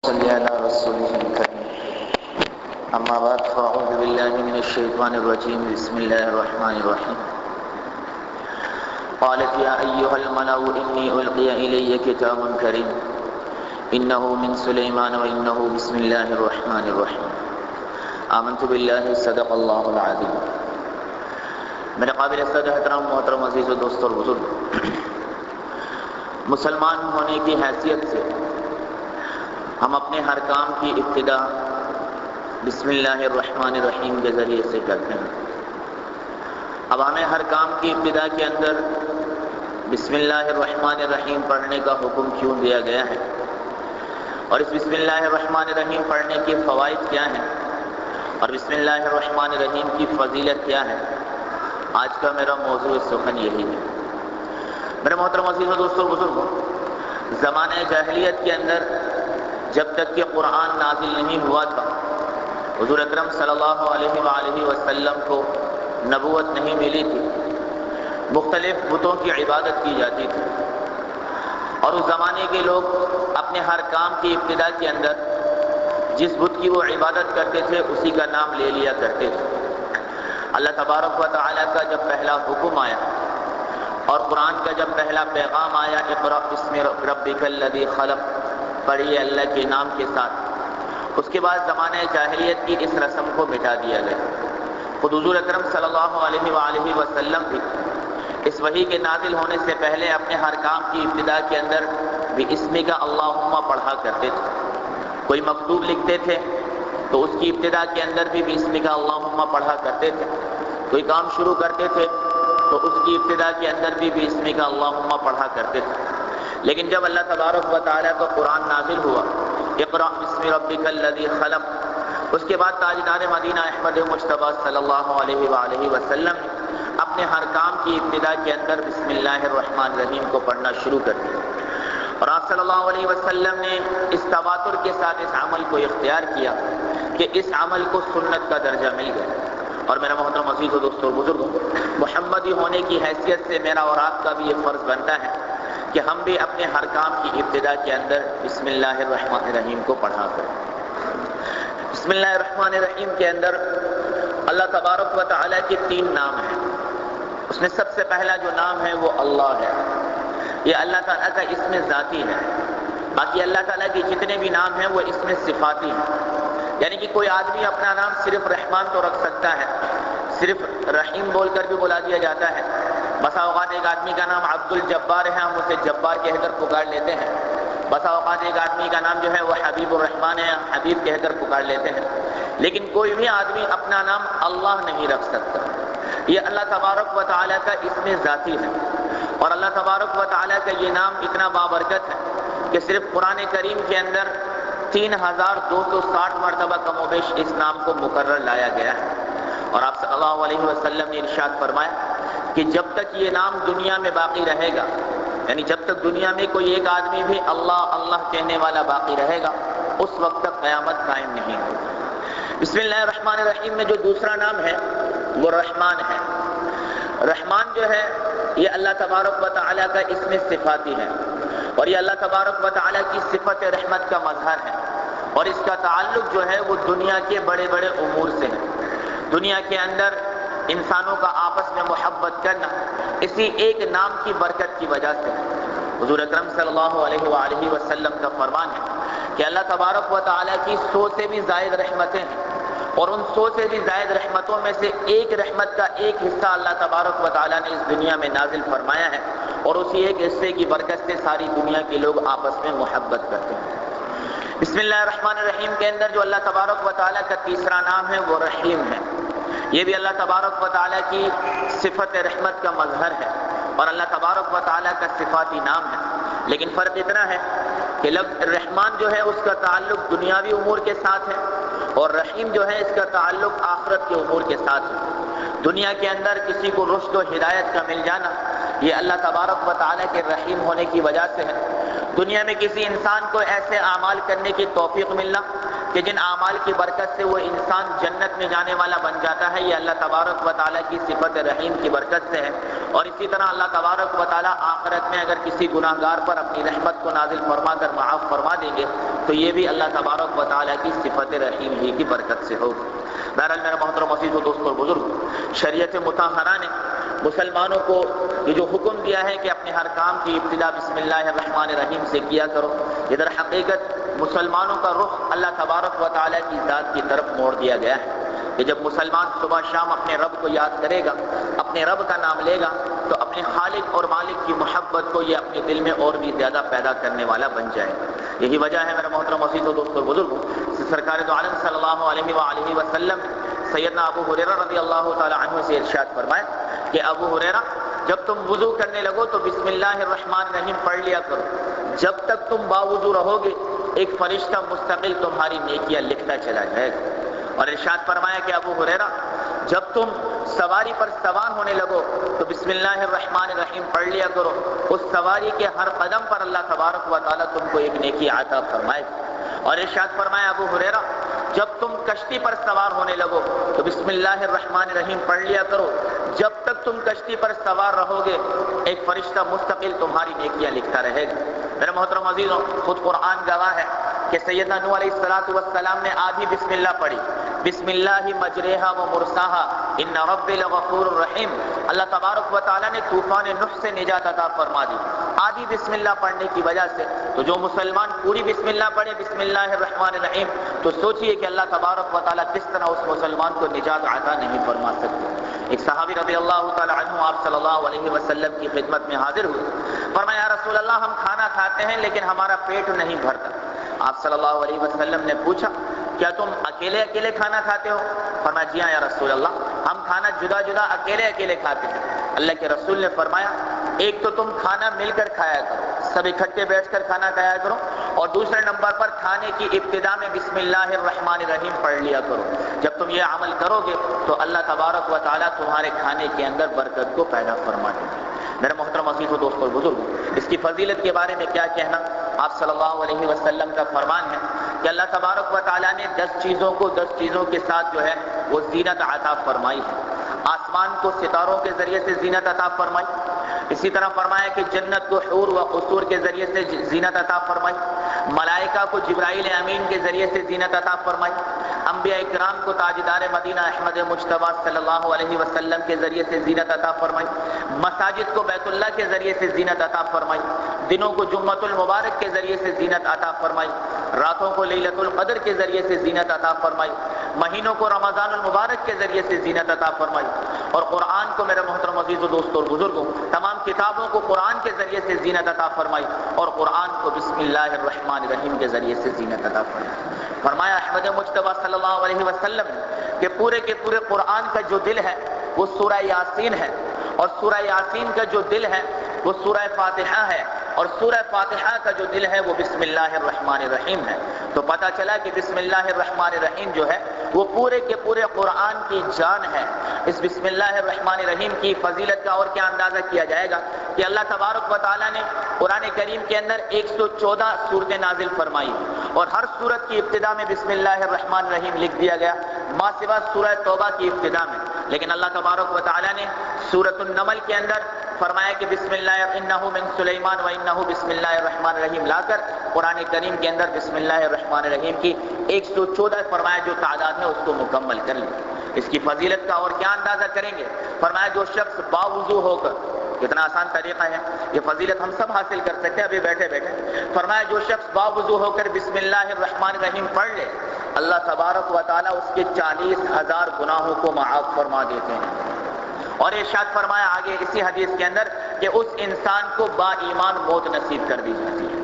صلی علی رسوله الکریم اما بعد فاعوذ باللہ من الشیطان الرجیم بسم اللہ الرحمن الرحیم قالت یا ایها الملأ انی القی الی کتاب کریم انه من سلیمان وانه بسم اللہ الرحمن الرحیم آمنت باللہ صدق اللہ العظیم۔ میرے قابل صدر احترام محترم عزیز و دوست اور بزرگ، مسلمان ہونے کی حیثیت سے ہم اپنے ہر کام کی ابتدا بسم اللہ الرحمن الرحیم کے ذریعے سے کرتے ہیں۔ اب ہمیں ہر کام کی ابتدا کے اندر بسم اللہ الرحمن الرحیم پڑھنے کا حکم کیوں دیا گیا ہے، اور اس بسم اللہ الرحمن الرحیم پڑھنے کے فوائد کیا ہیں، اور بسم اللہ الرحمن الرحیم کی فضیلت کیا ہے، آج کا میرا موضوع سخن یہی ہے۔ میرے محترم عزیز و دوستوں بزرگوں، زمانہ جاہلیت کے اندر جب تک کہ قرآن نازل نہیں ہوا تھا، حضور اکرم صلی اللہ علیہ وآلہ وسلم کو نبوت نہیں ملی تھی، مختلف بتوں کی عبادت کی جاتی تھی، اور اس زمانے کے لوگ اپنے ہر کام کی ابتدا کے اندر جس بت کی وہ عبادت کرتے تھے اسی کا نام لے لیا کرتے تھے۔ اللہ تبارک و تعالیٰ کا جب پہلا حکم آیا اور قرآن کا جب پہلا پیغام آیا، اقرأ بسم ربک الذی خلق، پڑھیے اللہ کے نام کے ساتھ، اس کے بعد زمانہ جاہلیت کی اس رسم کو مٹا دیا گیا۔ خود حضور اکرم صلی اللہ علیہ وآلہ وسلم بھی اس وحی کے نازل ہونے سے پہلے اپنے ہر کام کی ابتدا کے اندر بھی اسمک اللہم پڑھا کرتے تھے۔ کوئی مکتوب لکھتے تھے تو اس کی ابتدا کے اندر بھی اسمک اللہم پڑھا کرتے تھے۔ کوئی کام شروع کرتے تھے تو اس کی ابتدا کے اندر بھی اسمک اللہم پڑھا کرتے تھے۔ لیکن جب اللہ تبارک و تعالیٰ کا قرآن نازل ہوا، اقرأ بسم ربک الذی خلق، اس کے بعد تاجدار مدینہ احمد مجتبیٰ صلی اللہ علیہ وآلہ وسلم اپنے ہر کام کی ابتدا کے اندر بسم اللہ الرحمن الرحیم کو پڑھنا شروع کر دیا، اور آپ صلی اللہ علیہ وسلم نے اس تواتر کے ساتھ اس عمل کو اختیار کیا کہ اس عمل کو سنت کا درجہ مل گیا۔ اور میرا محترم عزیز و دوستوں بزرگوں، محمدی ہونے کی حیثیت سے میرا اور آپ کا بھی یہ فرض بنتا ہے کہ ہم بھی اپنے ہر کام کی ابتدا کے اندر بسم اللہ الرحمن الرحیم کو پڑھا کریں۔ بسم اللہ الرحمن الرحیم کے اندر اللہ تبارک و تعالیٰ کے 3 نام ہیں۔ اس میں سب سے پہلا جو نام ہے وہ اللہ ہے، یہ اللہ تعالیٰ کا اسم ذاتی ہے۔ باقی اللہ تعالیٰ کے جتنے بھی نام ہیں وہ اسم صفاتی ہیں، یعنی کہ کوئی آدمی اپنا نام صرف رحمان تو رکھ سکتا ہے، صرف رحیم بول کر بھی بلا دیا جاتا ہے۔ بسا اوقات ایک آدمی کا نام عبد الجبار ہے، ہم اسے جبار کہہ کر پکار لیتے ہیں۔ بسا اوقات ایک آدمی کا نام جو ہے وہ حبیب الرحمن ہے، حبیب کہہ کر پکار لیتے ہیں۔ لیکن کوئی بھی آدمی اپنا نام اللہ نہیں رکھ سکتا، یہ اللہ تبارک و تعالیٰ کا اسم ذاتی ہے، اور اللہ تبارک و تعالیٰ کا یہ نام اتنا بابرکت ہے کہ صرف قرآن کریم کے اندر 3260 مرتبہ کم و بیش اس نام کو مقرر لایا گیا ہے۔ اور آپ صلی اللہ علیہ وسلم نے ارشاد فرمایا کہ جب تک یہ نام دنیا میں باقی رہے گا، یعنی جب تک دنیا میں کوئی ایک آدمی بھی اللہ اللہ کہنے والا باقی رہے گا، اس وقت تک قیامت قائم نہیں ہوگی۔ بسم اللہ الرحمن الرحیم میں جو دوسرا نام ہے وہ رحمان ہے۔ رحمان جو ہے یہ اللہ تبارک و تعالیٰ کا اسم صفاتی ہے، اور یہ اللہ تبارک و تعالیٰ کی صفت رحمت کا مظہر ہے، اور اس کا تعلق جو ہے وہ دنیا کے بڑے بڑے امور سے ہے۔ دنیا کے اندر انسانوں کا آپس میں محبت کرنا اسی ایک نام کی برکت کی وجہ سے ہے۔ حضور اکرم صلی اللہ علیہ وآلہ وسلم کا فرمان ہے کہ اللہ تبارک و تعالیٰ کی 100 سے بھی زائد رحمتیں ہیں، اور ان 100 سے بھی زائد رحمتوں میں سے ایک رحمت کا ایک حصہ اللہ تبارک و تعالیٰ نے اس دنیا میں نازل فرمایا ہے، اور اسی ایک حصے کی برکت سے ساری دنیا کے لوگ آپس میں محبت کرتے ہیں۔ بسم اللہ الرحمن الرحیم کے اندر جو اللہ تبارک و تعالیٰ کا تیسرا نام ہے وہ رحیم ہے، یہ بھی اللہ تبارک و تعالیٰ کی صفت رحمت کا مظہر ہے، اور اللہ تبارک و تعالیٰ کا صفاتی نام ہے۔ لیکن فرق اتنا ہے کہ لفظ رحمان جو ہے اس کا تعلق دنیاوی امور کے ساتھ ہے، اور رحیم جو ہے اس کا تعلق آخرت کے امور کے ساتھ ہے۔ دنیا کے اندر کسی کو رشد و ہدایت کا مل جانا یہ اللہ تبارک و تعالیٰ کے رحیم ہونے کی وجہ سے ہے۔ دنیا میں کسی انسان کو ایسے اعمال کرنے کی توفیق ملنا کہ جن اعمال کی برکت سے وہ انسان جنت میں جانے والا بن جاتا ہے، یہ اللہ تبارک و تعالیٰ کی صفت رحیم کی برکت سے ہے۔ اور اسی طرح اللہ تبارک و تعالیٰ آخرت میں اگر کسی گناہ گار پر اپنی رحمت کو نازل فرما کر معاف فرما دیں گے تو یہ بھی اللہ تبارک و تعالیٰ کی صفت رحیم ہی کی برکت سے ہوگی۔ بہرحال میرے محترم عزیز و دوستو اور بزرگ، شریعت مطہرہ نے مسلمانوں کو یہ جو حکم دیا ہے کہ اپنے ہر کام کی ابتدا بسم اللہ الرحمن الرحیم سے کیا کرو، یہ در حقیقت مسلمانوں کا رخ اللہ تبارک و تعالیٰ کی ذات کی طرف موڑ دیا گیا ہے کہ جب مسلمان صبح شام اپنے رب کو یاد کرے گا، اپنے رب کا نام لے گا، تو اپنے خالق اور مالک کی محبت کو یہ اپنے دل میں اور بھی زیادہ پیدا کرنے والا بن جائے گا۔ یہی وجہ ہے میرے محترم عزیز و دوستو اور بزرگوں، سرکار دو عالم صلی اللہ علیہ وآلہ وسلم سیدنا ابو ہریرہ رضی اللہ تعالی عنہ سے ارشاد فرمائے کہ ابو ہریرہ، جب تم وضو کرنے لگو تو بسم اللہ الرحمن الرحیم پڑھ لیا کرو، جب تک تم باوضو رہو گے ایک فرشتہ مستقل تمہاری نیکیاں لکھتا چلا جائے گا۔ اور ارشاد فرمایا کہ ابو ہریرہ، جب تم سواری پر سوار ہونے لگو تو بسم اللہ الرحمن الرحیم پڑھ لیا کرو، اس سواری کے ہر قدم پر اللہ تبارک و تعالیٰ تم کو ایک نیکی عطا فرمائے گا۔ اور ارشاد فرمایا ابو ہریرہ، جب تم کشتی پر سوار ہونے لگو تو بسم اللہ الرحمن الرحیم پڑھ لیا کرو، جب تک تم کشتی پر سوار رہو گے ایک فرشتہ مستقل تمہاری نیکیاں لکھتا رہے گا۔ میرے محترم عزیزوں، خود قرآن گواہ ہے کہ سیدنا نوح علیہ السلام نے آدھی بسم اللہ پڑھی، بسم اللہ مجریہا و مرساہا ان ربی لغفور الرحیم۔ اللہ تبارک و تعالیٰ نے طوفان نوح سے نجات عطا فرما دی آدھی بسم اللہ پڑھنے کی وجہ سے۔ تو جو مسلمان پوری بسم اللہ پڑھے، بسم اللہ الرحمن الرحیم، تو سوچئے کہ اللہ تبارک و تعالیٰ کس طرح اس مسلمان کو نجات عطا نہیں فرما سکتے۔ ایک صحابی رضی اللہ تعالی عنہ آپ صلی اللہ علیہ وسلم کی خدمت میں حاضر ہوئے، فرمایا یا رسول اللہ، ہم کھانا کھاتے ہیں لیکن ہمارا پیٹ نہیں بھرتا۔ آپ صلی اللہ علیہ وسلم نے پوچھا کیا تم اکیلے اکیلے کھانا کھاتے ہو؟ فرمایا جی ہاں یا رسول اللہ، ہم کھانا جدا جدا اکیلے اکیلے کھاتے ہیں۔ اللہ کے رسول نے فرمایا ایک تو تم کھانا مل کر کھایا کرو، سب اکٹھے بیٹھ کر کھانا کھایا کرو، اور دوسرے نمبر پر کھانے کی ابتدا میں بسم اللہ الرحمن الرحیم پڑھ لیا کرو۔ جب تم یہ عمل کرو گے تو اللہ تبارک و تعالیٰ تمہارے کھانے کے اندر برکت کو پیدا فرما دے گا۔ میرے محترم عزیز و دوستو اور بزرگوں، اس کی فضیلت کے بارے میں کیا کہنا؟ آپ صلی اللہ علیہ وسلم کا فرمان ہے کہ اللہ تبارک و تعالیٰ نے 10 چیزوں کے ساتھ جو ہے وہ زینت عطا فرمائی ہے۔ آسمان کو ستاروں کے ذریعے سے زینت عطا فرمائی، اسی طرح فرمایا کہ جنت کو حور و قصور کے ذریعے سے زینت عطا فرمائی، ملائکہ کو جبرائیل امین کے ذریعے سے زینت عطا فرمائی، انبیاء اکرام کو تاجدار مدینہ احمد مجتبیٰ صلی اللہ علیہ وسلم کے ذریعے سے زینت عطا فرمائی، مساجد کو بیت اللہ کے ذریعے سے زینت عطا فرمائی، دنوں کو جمعۃ المبارک کے ذریعے سے زینت عطا فرمائی، راتوں کو لیلۃ القدر کے ذریعے سے زینت عطا فرمائی، مہینوں کو رمضان المبارک کے ذریعے سے زینت عطا فرمائی، اور قرآن کو میرے محترم عزیز و دوستو اور بزرگوں، تمام کتابوں کو قرآن کے ذریعے سے زینت عطا فرمائی، اور قرآن کو بسم اللہ الرحمن الرحیم کے ذریعے سے زینت عطا فرمائی۔ فرمایا احمد مجتبیٰ صلی اللہ علیہ وسلم کہ پورے کے پورے قرآن کا جو دل ہے وہ سورہ یاسین ہے، اور سورہ یاسین کا جو دل ہے وہ سورہ فاتحہ ہے، اور سورہ فاتحہ کا جو دل ہے وہ بسم اللہ الرحمن الرحیم ہے۔ تو پتہ چلا کہ بسم اللہ الرحمن الرحیم جو ہے وہ پورے کے پورے قرآن کی جان ہے۔ اس بسم اللہ الرحمن الرحیم کی فضیلت کا اور کیا اندازہ کیا جائے گا کہ اللہ تبارک و تعالیٰ نے قرآن کریم کے اندر 114 سورتیں نازل فرمائی، اور ہر سورت کی ابتدا میں بسم اللہ الرحمن الرحیم لکھ دیا گیا، ما سوا سورہ توبہ کی ابتدا میں۔ لیکن اللہ تبارک و تعالیٰ نے سورۃ النمل کے اندر فرمایا کہ بسم اللہ انہ من سلیمان و انہ بسم اللہ الرحمن الرحیم لا کر قرآن کریم کے اندر بسم اللہ الرحمن الرحیم کی 114 فرمایا جو تعداد ہے اس کو مکمل کر لی۔ اس کی فضیلت کا اور کیا اندازہ کریں گے؟ فرمایا جو شخص باوضو ہو کر، کتنا آسان طریقہ ہے، یہ فضیلت ہم سب حاصل کر سکتے ہیں ابھی بیٹھے بیٹھے۔ فرمایا جو شخص باوضو ہو کر بسم اللہ الرحمن الرحیم پڑھ لے، اللہ تبارک و تعالیٰ اس کے 40,000 گناہوں کو معاف فرما دیتے ہیں۔ اور ارشاد فرمایا آگے اسی حدیث کے اندر کہ اس انسان کو با ایمان موت نصیب کر دی جاتی ہے۔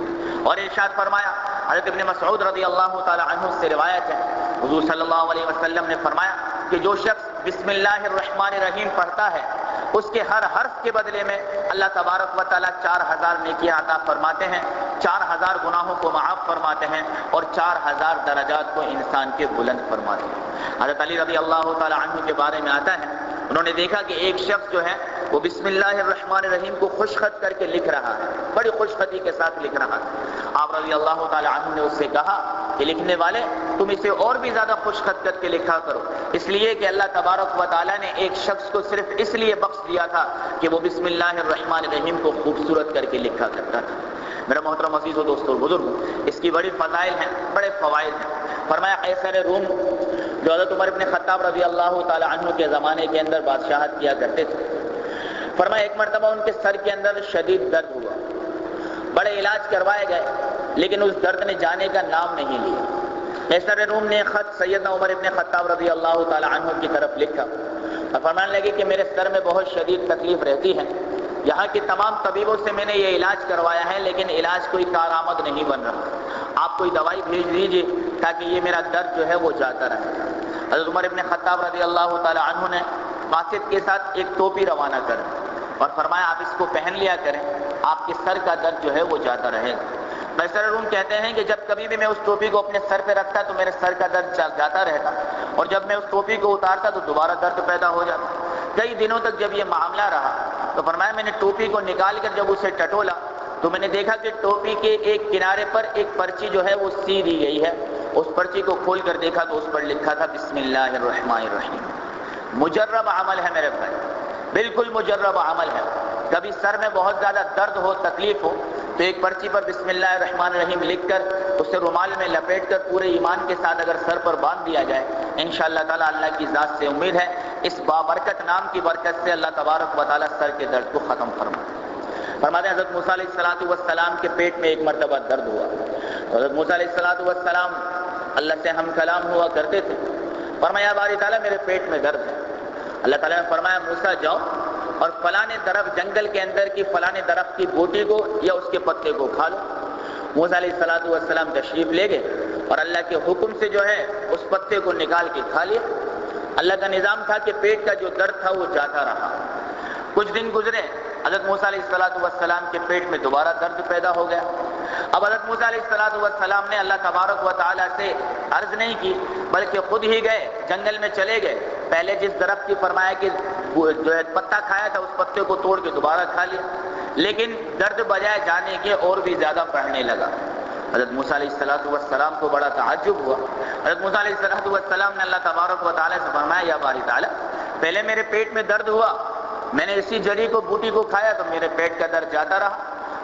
اور ارشاد فرمایا، حضرت ابن مسعود رضی اللہ تعالی عنہ سے روایت ہے، حضور صلی اللہ علیہ وسلم نے فرمایا کہ جو شخص بسم اللہ الرحمن الرحیم پڑھتا ہے اس کے ہر حرف کے بدلے میں اللہ تبارک و تعالیٰ 4000 نیکیاں عطا فرماتے ہیں، 4000 گناہوں کو معاف فرماتے ہیں، اور 4000 درجات کو انسان کے بلند فرماتے ہیں۔ حضرت علی رضی اللہ تعالی عنہ کے بارے میں آتا ہے، انہوں نے دیکھا کہ ایک شخص جو ہے وہ بسم اللہ الرحمن الرحیم کو خوش خط کر کے لکھ رہا ہے، بڑی خوش خطی کے ساتھ لکھ رہا ہے۔ آپ رضی اللہ تعالی عنہ نے اس سے کہا کہ لکھنے والے تم اسے اور بھی زیادہ خوش خط کر کے لکھا کرو، اس لیے کہ اللہ تبارک و تعالیٰ نے ایک شخص کو صرف اس لیے بخش دیا تھا کہ وہ بسم اللہ الرحمن الرحیم کو خوبصورت کر کے لکھا کرتا تھا۔ میرا محترم عزیز و دوستو بزرگوں، اس کی بڑی فضائل ہیں، بڑے فوائد ہیں۔ فرمایا قیصر روم جو حضرت عمر ابن خطاب رضی اللہ تعالی عنہ کے زمانے کے اندر بادشاہت کیا کرتے تھے، فرمایا ایک مرتبہ ان کے سر کے اندر شدید درد ہوا، بڑے علاج کروائے گئے لیکن اس درد نے جانے کا نام نہیں لیا۔ قیصر روم نے خط سیدنا عمر ابن خطاب رضی اللہ تعالی عنہ کی طرف لکھا اور فرمانے لگے کہ میرے سر میں بہت شدید تکلیف رہتی ہے، یہاں کے تمام طبیبوں سے میں نے یہ علاج کروایا ہے لیکن علاج کوئی کارآمد نہیں بن رہا، آپ کوئی دوائی بھیج دیجیے تاکہ یہ میرا درد جو ہے وہ جاتا رہے۔ حضرت عمر ابن خطاب رضی اللہ تعالی عنہ نے قاصد کے ساتھ ایک ٹوپی روانہ کر اور فرمایا آپ اس کو پہن لیا کریں، آپ کے سر کا درد جو ہے وہ جاتا رہے گا۔ قیصر روم کہتے ہیں کہ جب کبھی بھی میں اس ٹوپی کو اپنے سر پہ رکھتا تو میرے سر کا درد جاتا رہتا، اور جب میں اس ٹوپی کو اتارتا تو دوبارہ درد پیدا ہو جاتا۔ کئی دنوں تک جب یہ معاملہ رہا تو فرمایا میں نے ٹوپی کو نکال کر جب اسے ٹٹولا تو میں نے دیکھا کہ ٹوپی کے ایک کنارے پر ایک پرچی جو ہے وہ سی دی گئی ہے، اس پرچی کو کھول کر دیکھا تو اس پر لکھا تھا بسم اللہ الرحمن الرحیم۔ مجرب عمل ہے میرے بھائی، بالکل مجرب عمل ہے۔ کبھی سر میں بہت زیادہ درد ہو، تکلیف ہو تو ایک پرچی پر بسم اللہ الرحمن الرحیم لکھ کر اسے رومال میں لپیٹ کر پورے ایمان کے ساتھ اگر سر پر باندھ دیا جائے، انشاءاللہ تعالی اللہ کی ذات سے امید ہے اس بابرکت نام کی برکت سے اللہ تبارک و تعالی سر کے درد کو ختم فرماتے ہیں۔ حضرت موسیٰ علیہ السلام کے پیٹ میں ایک مرتبہ درد ہوا، حضرت موسیٰ علیہ السلام اللہ سے ہم کلام ہوا کرتے تھے، فرمایا باری تعالیٰ میرے پیٹ میں درد ہے۔ اللہ تعالیٰ نے فرمایا موسیٰ جاؤ اور فلانے درخت جنگل کے اندر کی فلانے درخت کی بوٹی کو یا اس کے پتے کو کھا لو۔ موسیٰ علیہ السلام تشریف لے گئے اور اللہ کے حکم سے جو ہے اس پتے کو نکال کے کھا لیا۔ اللہ کا نظام تھا کہ پیٹ کا جو درد تھا وہ جاتا رہا۔ کچھ دن گزرے، حضرت موسیٰ علیہ السلام کے پیٹ میں دوبارہ درد پیدا ہو گیا۔ اب حضرت موسیٰ علیہ السلام نے اللہ تبارک و تعالیٰ سے عرض نہیں کی بلکہ خود ہی گئے، جنگل میں چلے گئے، پہلے جس درخت کی فرمایا کہ جو ہے پتا کھایا تھا اس پتے کو توڑ کے دوبارہ کھا لیا، لیکن درد بجائے جانے کے اور بھی زیادہ بڑھنے لگا۔ حضرت موسیٰ علیہ السلام کو بڑا تعجب ہوا۔ حضرت موسیٰ علیہ السلام نے اللہ تبارک و تعالیٰ سے فرمایا یا باری تعالیٰ پہلے میرے پیٹ میں درد ہوا، میں نے اسی جڑی کو بوٹی کو کھایا تو میرے پیٹ کا درد جاتا رہا،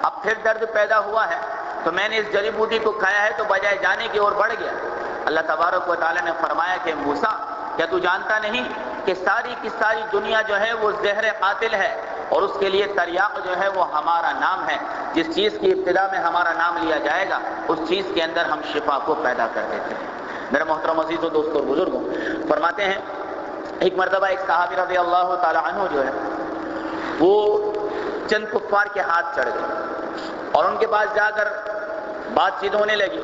اب پھر درد پیدا ہوا ہے تو میں نے اس جڑی بوٹی کو کھایا ہے تو بجائے جانے کی اور بڑھ گیا۔ اللہ تبارک و تعالیٰ نے فرمایا کہ موسیٰ کیا تو جانتا نہیں کہ ساری کی ساری دنیا جو ہے وہ زہر قاتل ہے اور اس کے لیے تریاق جو ہے وہ ہمارا نام ہے، جس چیز کی ابتدا میں ہمارا نام لیا جائے گا اس چیز کے اندر ہم شفا کو پیدا کر دیتے ہیں۔ میرے محترم عزیز و دوستوں اور بزرگوں، فرماتے ہیں ایک مرتبہ ایک صحابی رضی اللہ تعالی عنہ جو ہے وہ چند کفار کے ہاتھ چڑھ گئے اور ان کے پاس جا کر بات چیت ہونے لگی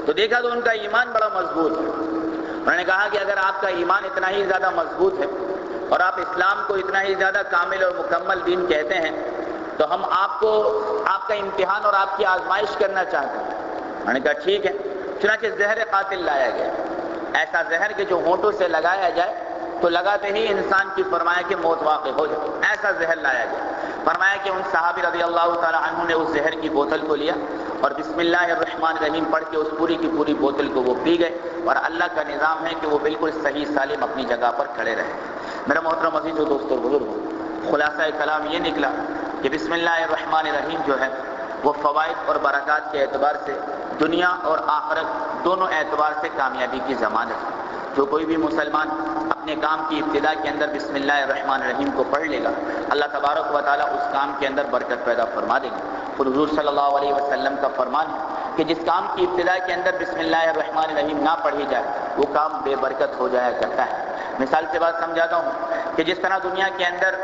تو دیکھا تو ان کا ایمان بڑا مضبوط ہے۔ انہوں نے کہا کہ اگر آپ کا ایمان اتنا ہی زیادہ مضبوط ہے اور آپ اسلام کو اتنا ہی زیادہ کامل اور مکمل دین کہتے ہیں تو ہم آپ کو آپ کا امتحان اور آپ کی آزمائش کرنا چاہتے ہیں۔ انہوں نے کہا ٹھیک ہے۔ چنانچہ زہر قاتل لایا گیا، ایسا زہر کہ جو ہونٹوں سے لگایا جائے تو لگاتے ہی انسان کی فرمایا کہ موت واقع ہو جائے، ایسا زہر لایا گیا۔ فرمایا کہ ان صحابی رضی اللہ تعالی عنہ نے اس زہر کی بوتل کو لیا اور بسم اللہ الرحمن الرحیم پڑھ کے اس پوری کی پوری بوتل کو وہ پی گئے، اور اللہ کا نظام ہے کہ وہ بالکل صحیح سالم اپنی جگہ پر کھڑے رہے۔ میرا محترم عزیز و دوستوں اور بزرگوں، خلاصہ کلام یہ نکلا کہ بسم اللہ الرحمن الرحیم جو ہے وہ فوائد اور برکات کے اعتبار سے دنیا اور آخرت دونوں اعتبار سے کامیابی کی ضمانت ہے۔ جو کوئی بھی مسلمان اپنے کام کی ابتدا کے اندر بسم اللہ الرحمن الرحیم کو پڑھ لے گا، اللہ تبارک و تعالیٰ اس کام کے اندر برکت پیدا فرما دے گا۔ خود حضور صلی اللہ علیہ وسلم کا فرمان ہے کہ جس کام کی ابتدا کے اندر بسم اللہ الرحمن الرحیم نہ پڑھی جائے وہ کام بے برکت ہو جایا کرتا ہے۔ مثال سے بات سمجھاتا ہوں کہ جس طرح دنیا کے اندر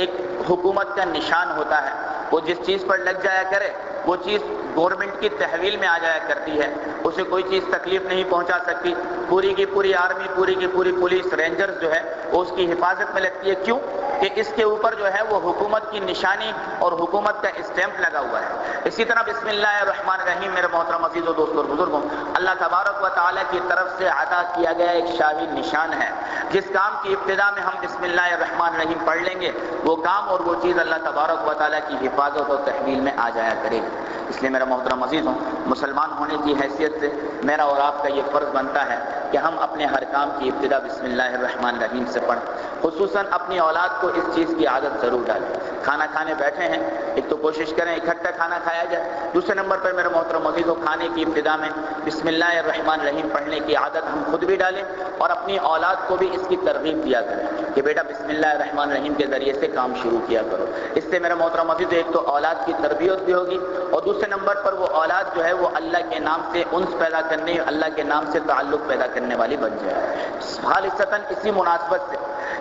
ایک حکومت کا نشان ہوتا ہے، وہ جس چیز پر لگ جایا کرے وہ چیز گورنمنٹ کی تحویل میں آ جایا کرتی ہے، اسے کوئی چیز تکلیف نہیں پہنچا سکتی، پوری کی پوری آرمی، پوری کی پوری پولیس، رینجرز جو ہے وہ اس کی حفاظت میں لگتی ہے۔ کیوں؟ کہ اس کے اوپر جو ہے وہ حکومت کی نشانی اور حکومت کا اسٹیمپ لگا ہوا ہے۔ اسی طرح بسم اللہ الرحمن الرحیم میرے محترم عزیزوں دوستوں اور بزرگوں، اللہ تبارک و تعالیٰ کی طرف سے عطا کیا گیا ایک شاہی نشان ہے۔ جس کام کی ابتدا میں ہم بسم اللہ الرحمن الرحیم پڑھ لیں گے وہ کام اور وہ چیز اللہ تبارک و تعالیٰ کی حفاظت اور تحویل میں آ جایا کرے گی۔ اس لیے میرا محترم عزیزوں، مسلمان ہونے کی حیثیت سے میرا اور آپ کا یہ فرض بنتا ہے کہ ہم اپنے ہر کام کی ابتدا بسم اللہ الرحمن الرحیم سے پڑھیں، خصوصاً اپنی اولاد کو اس چیز کی عادت ضرور ڈالیں۔ کھانا کھانے بیٹھے ہیں، ایک تو کوشش کریں اکٹھا کھانا کھایا جائے، دوسرے نمبر پر میرے محترم عزیزوں کھانے کی ابتدا میں بسم اللہ الرحمن الرحیم پڑھنے کی عادت ہم خود بھی ڈالیں اور اپنی اولاد کو بھی اس کی ترغیب دیا کریں کہ بیٹا بسم اللہ الرحمن الرحیم کے ذریعے سے کام شروع کیا کرو۔ اس سے میرے محترم عزیز ایک تو اولاد کی تربیت بھی ہوگی اور دوسرے نمبر پر وہ اولاد جو ہے وہ اللہ کے نام سے انس پیدا کرنے، اللہ کے نام سے تعلق پیدا کرنے والی بن جائے۔ خالصتاً اسی مناسبت سے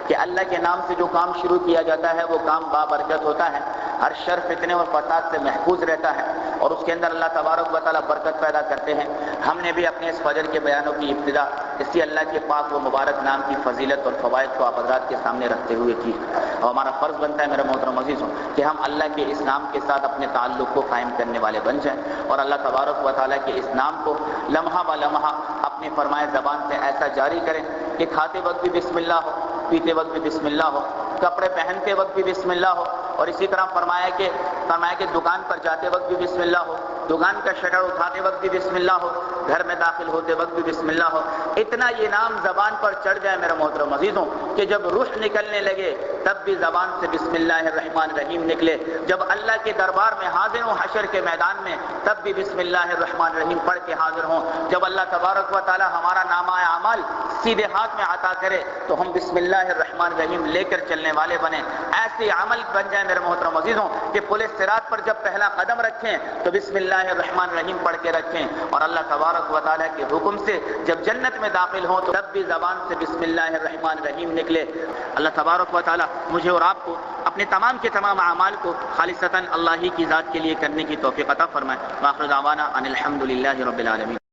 کہ اللہ کے نام سے جو کام شروع کیا جاتا ہے وہ کام بابرکت ہوتا ہے، ہر شر فتنے اور فساد سے محفوظ رہتا ہے اور اس کے اندر اللہ تبارک و تعالیٰ برکت پیدا کرتے ہیں۔ ہم نے بھی اپنے اس فجر کے بیانوں کی ابتدا اسی اللہ کے پاک و مبارک نام کی فضیلت اور فوائد کو آپ حضرات کے سامنے رکھتے ہوئے کی، اور ہمارا فرض بنتا ہے میرے محترم عزیزوں کہ ہم اللہ کے اس نام کے ساتھ اپنے تعلق کو قائم کرنے والے بن جائیں اور اللہ تبارک و تعالیٰ کے اس نام کو لمحہ ب لمحہ اپنی فرمائے زبان سے ایسا جاری کریں کہ کھاتے وقت بھی بسم اللہ ہو، پیتے وقت بھی بسم اللہ ہو، کپڑے پہنتے وقت بھی بسم اللہ ہو، اور اسی طرح فرمایا کہ دکان پر جاتے وقت بھی بسم اللہ ہو، دکان کا شٹر اٹھاتے وقت بھی بسم اللہ ہو، گھر میں داخل ہوتے وقت بھی بسم اللہ ہو۔ اتنا یہ نام زبان پر چڑھ جائے میرے محترم عزیزوں کہ جب روح نکلنے لگے تب بھی زبان سے بسم اللہ الرحمن الرحیم نکلے، جب اللہ کے دربار میں حاضر ہوں حشر کے میدان میں تب بھی بسم اللہ الرحمن الرحیم پڑھ کے حاضر ہوں، جب اللہ تبارک و تعالی ہمارا نامہ اعمال سیدھے ہاتھ میں عطا کرے تو ہم بسم اللہ الرحمن الرحیم لے کر چلنے والے بنیں۔ ایسے عمل بن جائے میرے محترم عزیزوں کہ پل صراط پر جب پہلا قدم رکھیں تو بسم اللہ الرحمن الرحیم پڑھ کے رکھیں، اور اللہ تبارک و تعالیٰ کے حکم سے جب جنت میں داخل ہوں تو تب بھی زبان سے بسم اللہ الرحمن الرحیم نکلے۔ اللہ تبارک و تعالیٰ مجھے اور آپ کو اپنے تمام کے تمام اعمال کو خالصتاً اللہ ہی کی ذات کے لیے کرنے کی توفیق عطا فرمائے۔ وآخر دعوانا ان الحمد للہ رب العالمین۔